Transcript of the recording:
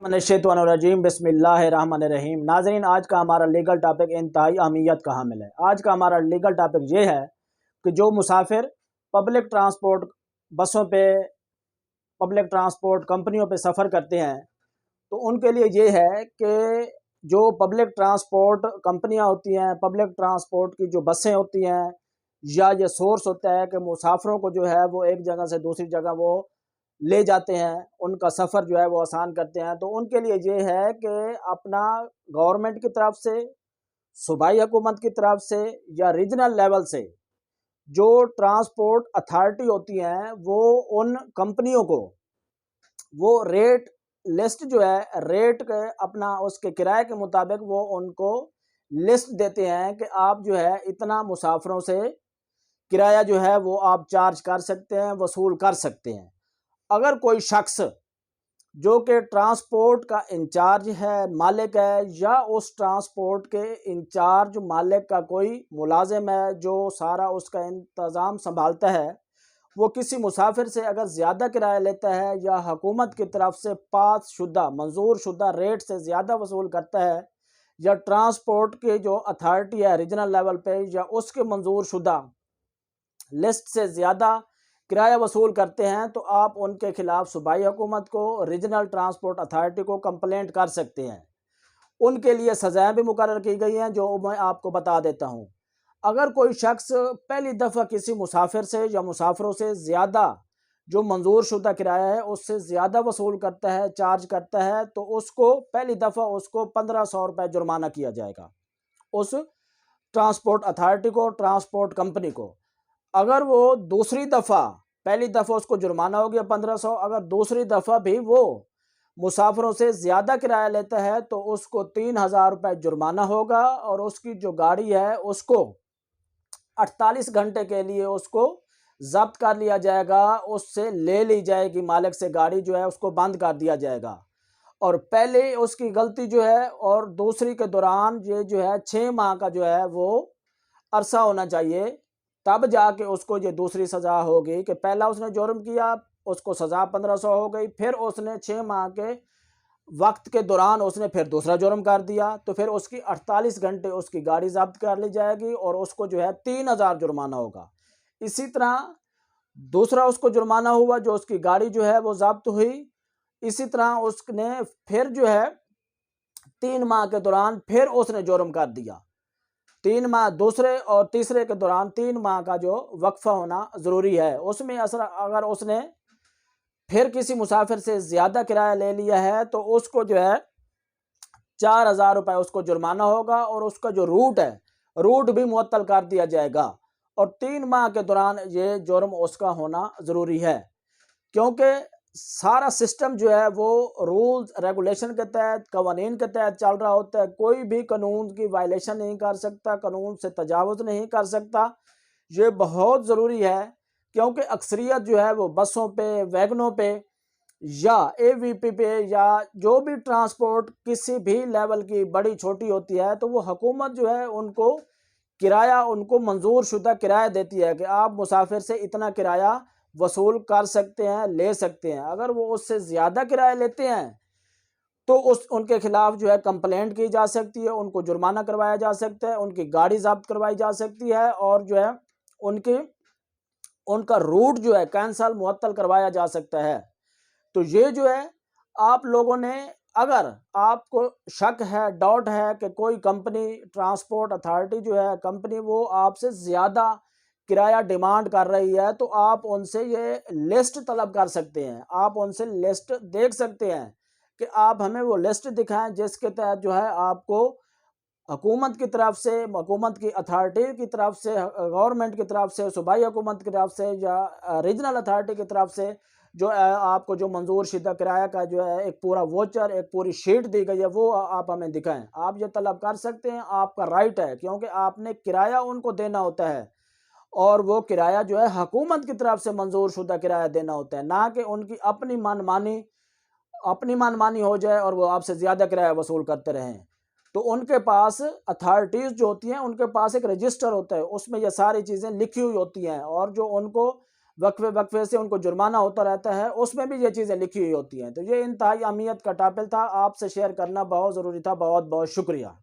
मनश्शैतानिर्रजीम बिस्मिल्लाहिर्रहमानिर्रहीम। नाज़रीन, आज का हमारा लीगल टॉपिक इंतहाई अहमियत का हामिल है। आज का हमारा लीगल टॉपिक ये है कि जो मुसाफिर पब्लिक ट्रांसपोर्ट बसों पे, पब्लिक ट्रांसपोर्ट कंपनियों पे सफ़र करते हैं तो उनके लिए ये है कि जो पब्लिक ट्रांसपोर्ट कंपनियां होती हैं, पब्लिक ट्रांसपोर्ट की जो बसें होती हैं, या ये सोर्स होता है कि मुसाफिरों को जो है वो एक जगह से दूसरी जगह वो ले जाते हैं, उनका सफ़र जो है वो आसान करते हैं। तो उनके लिए ये है कि अपना गवर्नमेंट की तरफ से, सूबाई हुकूमत की तरफ से या रीजनल लेवल से जो ट्रांसपोर्ट अथॉरिटी होती हैं वो उन कंपनियों को वो रेट लिस्ट जो है, रेट के अपना उसके किराए के मुताबिक वो उनको लिस्ट देते हैं कि आप जो है इतना मुसाफिरों से किराया जो है वो आप चार्ज कर सकते हैं, वसूल कर सकते हैं। अगर कोई शख्स जो कि ट्रांसपोर्ट का इंचार्ज है, मालिक है, या उस ट्रांसपोर्ट के इंचार्ज मालिक का कोई मुलाजिम है जो सारा उसका इंतज़ाम संभालता है, वो किसी मुसाफिर से अगर ज़्यादा किराया लेता है या हुकूमत की तरफ से पास शुदा, मंजूर शुदा रेट से ज़्यादा वसूल करता है, या ट्रांसपोर्ट की जो अथॉरिटी है रीजनल लेवल पे या उसके मंजूर शुदा लिस्ट से ज़्यादा किराया वसूल करते हैं, तो आप उनके खिलाफ सूबाई हुकूमत को, रीजनल ट्रांसपोर्ट अथॉरिटी को कंप्लेंट कर सकते हैं। उनके लिए सज़ाएँ भी मुकर्रर की गई हैं जो मैं आपको बता देता हूँ। अगर कोई शख्स पहली दफ़ा किसी मुसाफिर से या मुसाफिरों से ज़्यादा जो मंजूर शुदा किराया है उससे ज़्यादा वसूल करता है, चार्ज करता है, तो उसको पहली दफ़ा उसको 1500 रुपये जुर्माना किया जाएगा, उस ट्रांसपोर्ट अथॉरिटी को, ट्रांसपोर्ट कंपनी को। अगर वो दूसरी दफ़ा, पहली दफ़ा उसको जुर्माना हो गया 1500, अगर दूसरी दफ़ा भी वो मुसाफिरों से ज़्यादा किराया लेता है तो उसको 3000 रुपये जुर्माना होगा, और उसकी जो गाड़ी है उसको 48 घंटे के लिए उसको जब्त कर लिया जाएगा, उससे ले ली जाएगी, मालिक से गाड़ी जो है उसको बंद कर दिया जाएगा। और पहले उसकी गलती जो है और दूसरी के दौरान ये जो है 6 माह का जो है वो अरसा होना चाहिए, तब जाके उसको ये दूसरी सज़ा होगी कि पहला उसने जुर्म किया, उसको सज़ा 1500 हो गई, फिर उसने 6 माह के वक्त के दौरान उसने फिर दूसरा जुर्म कर दिया, तो फिर उसकी 48 घंटे उसकी गाड़ी जब्त कर ली जाएगी और उसको जो है 3000 जुर्माना होगा। इसी तरह दूसरा उसको जुर्माना हुआ जो उसकी गाड़ी जो है वो जब्त हुई, इसी तरह उसने फिर जो है 3 माह के दौरान फिर उसने जुर्म कर दिया। 3 माह दूसरे और तीसरे के दौरान 3 माह का जो वक्फा होना ज़रूरी है। उसमें असर अगर उसने फिर किसी मुसाफिर से ज़्यादा किराया ले लिया है तो उसको जो है 4000 रुपये उसको जुर्माना होगा, और उसका जो रूट है, रूट भी मुअत्तल कर दिया जाएगा, और 3 माह के दौरान ये जुर्म उसका होना ज़रूरी है। क्योंकि सारा सिस्टम जो है वो रूल्स रेगुलेशन के तहत, कवानीन के तहत चल रहा होता है। कोई भी कानून की वायलेशन नहीं कर सकता, कानून से तजावुज़ नहीं कर सकता। ये बहुत ज़रूरी है क्योंकि अक्सरियत जो है वो बसों पे, वैगनों पे या एवीपी पे या जो भी ट्रांसपोर्ट किसी भी लेवल की बड़ी छोटी होती है, तो वो हुकूमत जो है उनको किराया, उनको मंजूर शुदा किराया देती है कि आप मुसाफिर से इतना किराया वसूल कर सकते हैं, ले सकते हैं। अगर वो उससे ज़्यादा किराया लेते हैं तो उनके खिलाफ जो है कंप्लेंट की जा सकती है, उनको जुर्माना करवाया जा सकता है, उनकी गाड़ी जब्त करवाई जा सकती है, और जो है उनकी उनका रूट जो है कैंसल, मुअत्तल करवाया जा सकता है। तो ये जो है आप लोगों ने, अगर आपको शक है, डाउट है कि कोई कंपनी, ट्रांसपोर्ट अथॉरिटी जो है कंपनी, वो आपसे ज़्यादा किराया डिमांड कर रही है, तो आप उनसे ये लिस्ट तलब कर सकते हैं। आप उनसे लिस्ट देख सकते हैं कि आप हमें वो लिस्ट दिखाएं जिसके तहत जो है आपको हुकूमत की तरफ से, हुकूमत की अथॉरिटी की तरफ से, गवर्नमेंट की तरफ से, सूबाई हुकूमत की तरफ से या रीजनल अथॉरिटी की तरफ से जो आपको जो मंजूर शुदा किराया का जो है एक पूरा वोचर, एक पूरी शीट दी गई है, वो आप हमें दिखाएं। आप ये तलब कर सकते हैं, आपका राइट है, क्योंकि आपने किराया उनको देना होता है, और वो किराया जो है हुकूमत की तरफ से मंजूर शुदा किराया देना होता है, ना कि उनकी अपनी मनमानी हो जाए और वो आपसे ज़्यादा किराया वसूल करते रहें। तो उनके पास अथॉरिटीज़ जो होती हैं उनके पास एक रजिस्टर होता है, उसमें ये सारी चीज़ें लिखी हुई होती हैं, और जो उनको वक्फे वक्फे से उनको जुर्माना होता रहता है, उसमें भी ये चीज़ें लिखी हुई होती हैं। तो ये इंतहाई अहमियत का टॉपिक था, आपसे शेयर करना बहुत ज़रूरी था। बहुत बहुत शुक्रिया।